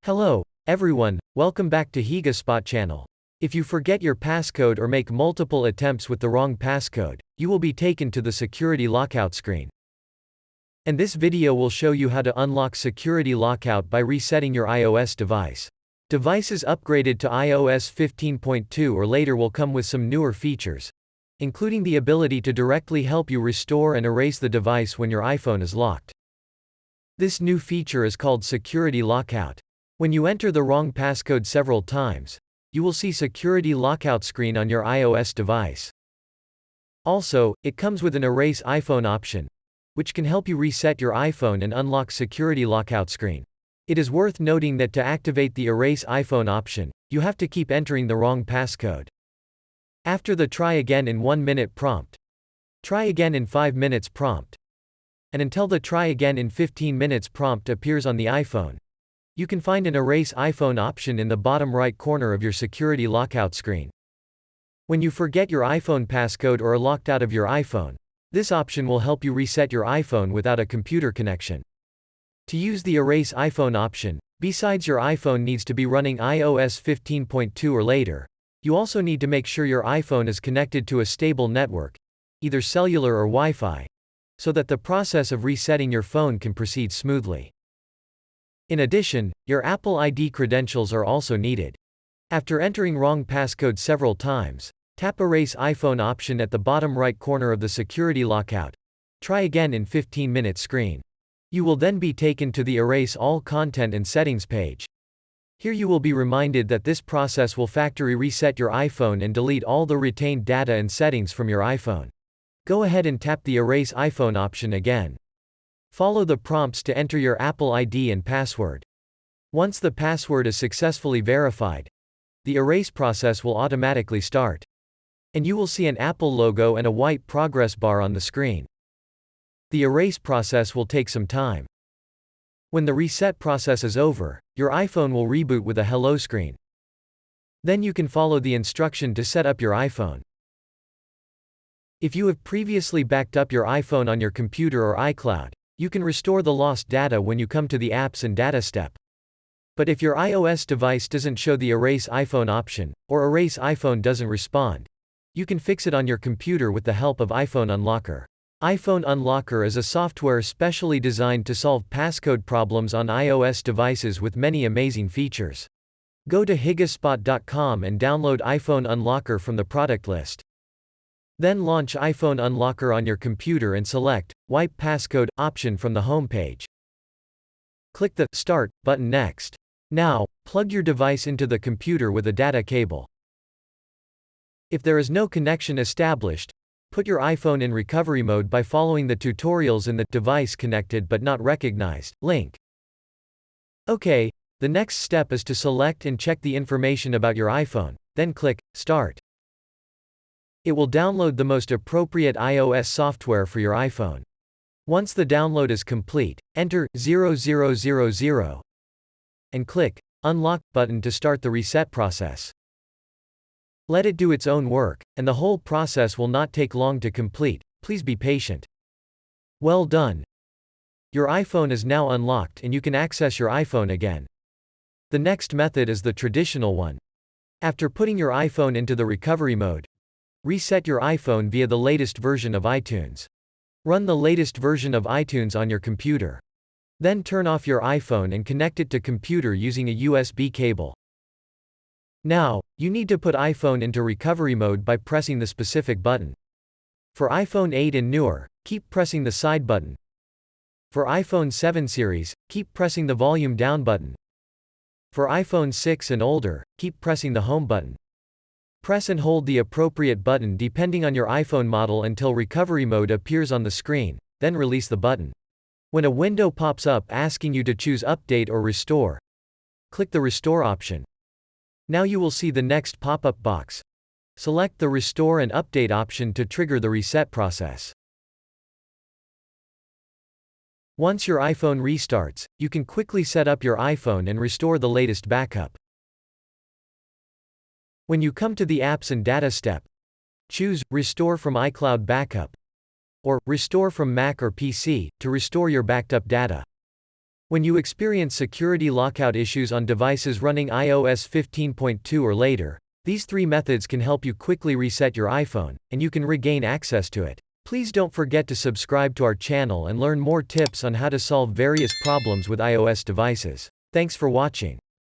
Hello, everyone, welcome back to HigaSpot channel. If you forget your passcode or make multiple attempts with the wrong passcode, you will be taken to the Security Lockout screen. And this video will show you how to unlock Security Lockout by resetting your iOS device. Devices upgraded to iOS 15.2 or later will come with some newer features, including the ability to directly help you restore and erase the device when your iPhone is locked. This new feature is called Security Lockout. When you enter the wrong passcode several times, you will see Security Lockout screen on your iOS device. Also, it comes with an Erase iPhone option, which can help you reset your iPhone and unlock Security Lockout screen. It is worth noting that to activate the Erase iPhone option, you have to keep entering the wrong passcode. After the try again in 1 minute prompt, try again in 5 minutes prompt, and until the try again in 15 minutes prompt appears on the iPhone, you can find an Erase iPhone option in the bottom right corner of your Security Lockout screen. When you forget your iPhone passcode or are locked out of your iPhone, this option will help you reset your iPhone without a computer connection. To use the Erase iPhone option, besides your iPhone needs to be running iOS 15.2 or later, you also need to make sure your iPhone is connected to a stable network, either cellular or Wi-Fi, so that the process of resetting your phone can proceed smoothly. In addition, your Apple ID credentials are also needed. After entering wrong passcode several times, tap Erase iPhone option at the bottom right corner of the Security Lockout. Try again in 15 minutes screen. You will then be taken to the Erase All Content and Settings page. Here you will be reminded that this process will factory reset your iPhone and delete all the retained data and settings from your iPhone. Go ahead and tap the Erase iPhone option again. Follow the prompts to enter your Apple ID and password. Once the password is successfully verified, the erase process will automatically start, and you will see an Apple logo and a white progress bar on the screen. The erase process will take some time. When the reset process is over, your iPhone will reboot with a hello screen. Then you can follow the instruction to set up your iPhone. If you have previously backed up your iPhone on your computer or iCloud, you can restore the lost data when you come to the Apps and Data step. But if your iOS device doesn't show the Erase iPhone option, or Erase iPhone doesn't respond, you can fix it on your computer with the help of iPhone Unlocker. iPhone Unlocker is a software specially designed to solve passcode problems on iOS devices with many amazing features. Go to higaspot.com and download iPhone Unlocker from the product list. Then launch iPhone Unlocker on your computer and select Wipe Passcode option from the home page. Click the Start button next. Now, plug your device into the computer with a data cable. If there is no connection established, put your iPhone in recovery mode by following the tutorials in the Device Connected but Not Recognized link. Okay, the next step is to select and check the information about your iPhone, then click Start. It will download the most appropriate iOS software for your iPhone. Once the download is complete, enter 0000 and click Unlock button to start the reset process. Let it do its own work, and the whole process will not take long to complete. Please be patient. Well done. Your iPhone is now unlocked and you can access your iPhone again. The next method is the traditional one. After putting your iPhone into the recovery mode, reset your iPhone via the latest version of iTunes. Run the latest version of iTunes on your computer. Then turn off your iPhone and connect it to computer using a USB cable. Now, you need to put iPhone into recovery mode by pressing the specific button. For iPhone 8 and newer, keep pressing the side button. For iPhone 7 series, keep pressing the volume down button. For iPhone 6 and older, keep pressing the home button. Press and hold the appropriate button depending on your iPhone model until recovery mode appears on the screen, then release the button. When a window pops up asking you to choose Update or Restore, click the Restore option. Now you will see the next pop-up box. Select the Restore and Update option to trigger the reset process. Once your iPhone restarts, you can quickly set up your iPhone and restore the latest backup. When you come to the Apps and Data step, choose Restore from iCloud Backup or Restore from Mac or PC to restore your backed up data. When you experience security lockout issues on devices running iOS 15.2 or later, these three methods can help you quickly reset your iPhone, and you can regain access to it. Please don't forget to subscribe to our channel and learn more tips on how to solve various problems with iOS devices. Thanks for watching.